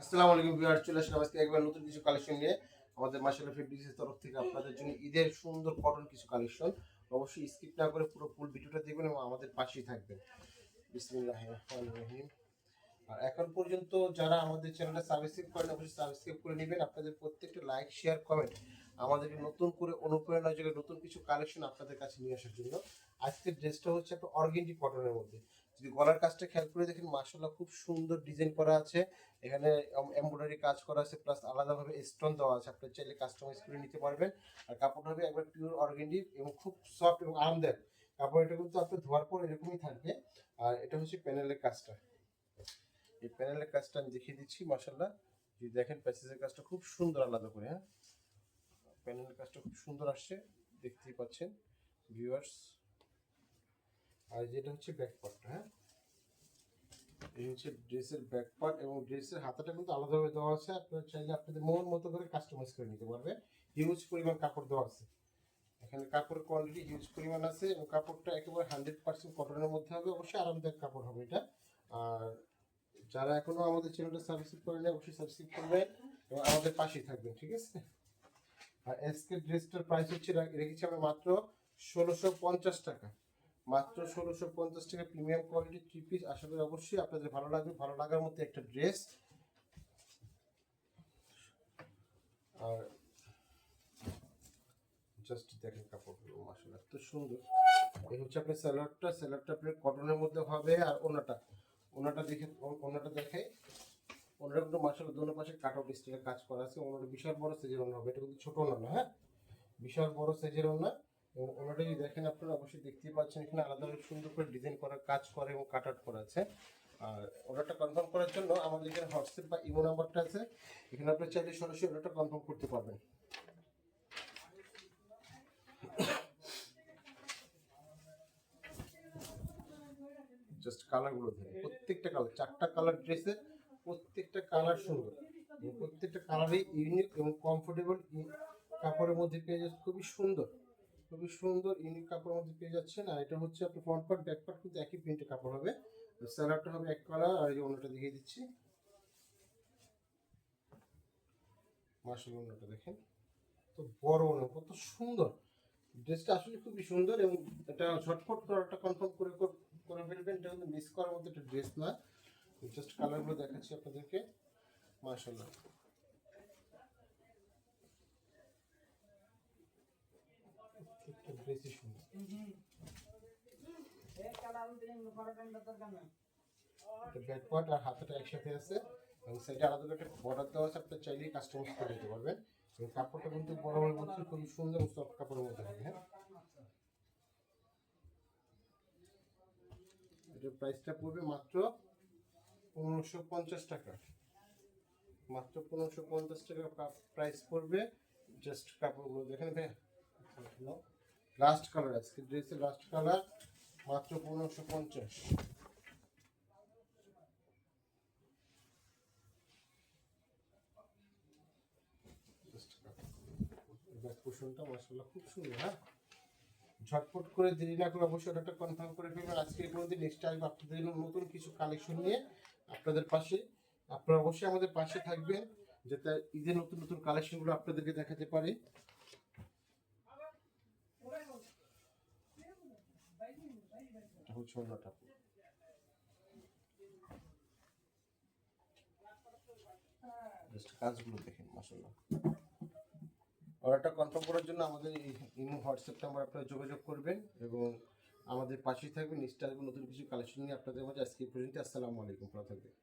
আসসালামু আলাইকুম ভিউয়ার, চলে আসলাম আজকে একবার নতুন কিছু কালেকশন নিয়ে আমাদের মাশাআল্লাহ ফেব্রিক্সের তরফ থেকে আপনাদের জন্য ঈদের সুন্দর কটন কিছু কালেকশন। অবশ্যই স্কিপ না করে পুরো ফুল ভিডিওটা দেখবেন এবং আমাদের পাশেই থাকবেন। বিসমিল্লাহির রহমানির রহিম। আর এখন পর্যন্ত যারা আমাদের চ্যানেলটা সাবস্ক্রাইব করেন অবশ্যই সাবস্ক্রাইব করে নেবেন। আপনাদের প্রত্যেকটা লাইক শেয়ার কমেন্ট আমাদেরকে নতুন করে অনুপ্রেরণা যোগায় নতুন কিছু কালেকশন আপনাদের কাছে নিয়ে আসার জন্য। আজকের ড্রেসটা হচ্ছে একটা অর্গেন্ডি কটনের মধ্যে। যদি গলার কাজটা খেয়াল করে দেখেন মাশাআল্লাহ খুব সুন্দর ডিজাইন করা আছে। এখানে এমব্রয়ডারি কাজ করা আছে প্লাস আলাদাভাবে স্টোন দেওয়া আছে। আপনি চাইলে কাস্টমাইজ করে নিতে পারবেন। আর কাপড়টা হবে একবার পিওর অর্গেন্ডি এবং খুব সফট এবং আরামদায়ক। কাপড় এটা কিন্তু আপনি ধোয়ার পর এরকমই থাকবে। আর এটা হচ্ছে প্যানেলের কাজটা। এই প্যানেলের কাজটা আমি দেখিয়ে দিচ্ছি মাশাআল্লাহ। যদি দেখেন প্যাসেজের কাজটা খুব সুন্দর আলাদা করে, হ্যাঁ প্যানেলের কাজটা খুব সুন্দর আসছে, দেখতেই পাচ্ছেন ভিউয়ার্স। আর যেটা হচ্ছে ব্যাক পার্টটা, হ্যাঁ এই হচ্ছে ড্রেসের ব্যাক পার্ট এবং ড্রেসের হাতাটা কিন্তু আলাদাভাবে দেওয়া আছে। আপনারা চাইলে আপনাদের মন মতো করে কাস্টমাইজ করে নিতে পারবেন। হিউজ পরিমাণ কাপড় দেওয়া আছে এখানে, কাপড়ের কোয়ালিটি হিউজ পরিমাণ আছে এবং কাপড়টা একেবারে 100% কটনের মধ্যে হবে। অবশ্যই আরামদায়ক কাপড় হবে এটা। আর যারা এখনো আমাদের চ্যানেলটা সাবস্ক্রাইব করেনি অবশ্যই সাবস্ক্রাইব করবেন এবং আমাদের পাশেই থাকবেন, ঠিক আছে। আর আজকের ড্রেসটার প্রাইস হচ্ছে রেখেছি আমরা মাত্র 1650 টাকা। মাত্র 1650 টাকা প্রিমিয়াম কোয়ালিটির থ্রি পিস। আশা করি অবশ্যই আপনাদের ভালো লাগবে, ভালো লাগার মতো একটা ড্রেস। আর জাস্ট দেখেন কাপড়গুলো মাশাআল্লাহ এত সুন্দর। এই হচ্ছে আপনার স্যালাডটা আপনার কটনের মধ্যে হবে। আর ওনাটা দেখে ওনাটা দেখাই। ওনাটা কিন্তু মাশাআল্লাহ দোনো পাশে কাট আউট স্টাইলের কাজ করা আছে। ওনাটা বিশাল বড় সাইজের ওনা হবে, এটা কিন্তু ছোট ওনা না, হ্যাঁ বিশাল বড় সাইজের ওনা। এবং ওনাটা যদি দেখেন আপনারা অবশ্যই দেখতেই পাচ্ছেন এখানে আলাদাভাবে সুন্দর করে ডিজাইন করা কাজ করা এবং কাট আউট করা আছে। আর অর্ডারটা কনফার্ম করার জন্য আমাদের এখানে হোয়াটসঅ্যাপ বা ইমো নাম্বারটা আছে, এখানে আপনি চাইলে সরাসরি অর্ডারটা কনফার্ম করতে পারবেন। জাস্ট কালারগুলো দেখেন, প্রত্যেকটা কালার, 4টা কালার ড্রেসের প্রত্যেকটা কালার সুন্দর এবং প্রত্যেকটা কালারই ইউনিক এবং কমফোর্টেবল কাপড়ের মধ্যে পেয়ে যাচ্ছে। খুবই সুন্দর ইউনিক কাপড়ের মধ্যে পেয়ে যাচ্ছেন। আর এটা হচ্ছে আপনার ফ্রন্ট পার্ট ব্যাক পার্ট কিন্তু একই প্রিন্টের কাপড় হবে। স্যালাডটা হবে এক কালার। আর এই যে অন্যটা দেখিয়ে দিচ্ছি, মাশাআল্লাহ অন্যটা দেখেন তো বড় অন্য কত সুন্দর। ড্রেসটা আসলে খুবই সুন্দর এবং এটা ঝটফট করাটা কনফার্ম করে ফেলবেন। এটা কিন্তু মিস করার মতো একটা ড্রেস না। জাস্ট কালারগুলো দেখাচ্ছি আপনাদেরকে, মাশাআল্লাহ প্রত্যেকটা ড্রেসই সুন্দর। এটা ব্যাক পার্ট আর হাতাটা একসাথে আছে এবং সাইডে আলাদা করে একটা বর্ডার দেওয়া আছে। আপনি চাইলেই কাস্টমাইজ করে দিতে পারবেন। এবং কাপড়টা কিন্তু বরাবর বলছি খুবই সুন্দর এবং সফট কাপড়ের মধ্যে হবে, হ্যাঁ। এটার প্রাইসটা পড়বে মাত্র 1550 টাকা। মাত্র 1550 টাকা প্রাইস পড়বে। জাস্ট কাপড়গুলো দেখেন ভাই, লাস্ট কালার আজকে ড্রেসের লাস্ট কালার, মাত্র 1550। ব্যাক পোর্শনটা মাশাআল্লাহ খুব সুন্দর, হ্যাঁ ঝটপট করে দেরি না করে অবশ্যই অর্ডারটা কনফার্ম করে ফেলবেন। আজকে এই পর্যন্ত, নেক্সট টাইম আপনাদের জন্য নতুন কিছু কালেকশন নিয়ে আপনাদের পাশে। আপনারা অবশ্যই আমাদের পাশে থাকবেন যাতে ঈদের নতুন নতুন কালেকশনগুলো আপনাদেরকে দেখাতে পারি। এটা হচ্ছে অন্যটা, জাস্ট কাজগুলো দেখেন মাশাআল্লাহ। অর্ডারটা কনফার্ম করার জন্য আমাদের ইমো হোয়াটসঅ্যাপ নাম্বার আপনারা যোগাযোগ করবেন এবং আমাদের পাশেই থাকবেন। নেক্সট আসবে নতুন কিছু কালেকশন নিয়ে আপনাদের মাঝে। আজকে এই পর্যন্ত, আসসালামু আলাইকুম, ভালো থাকবেন।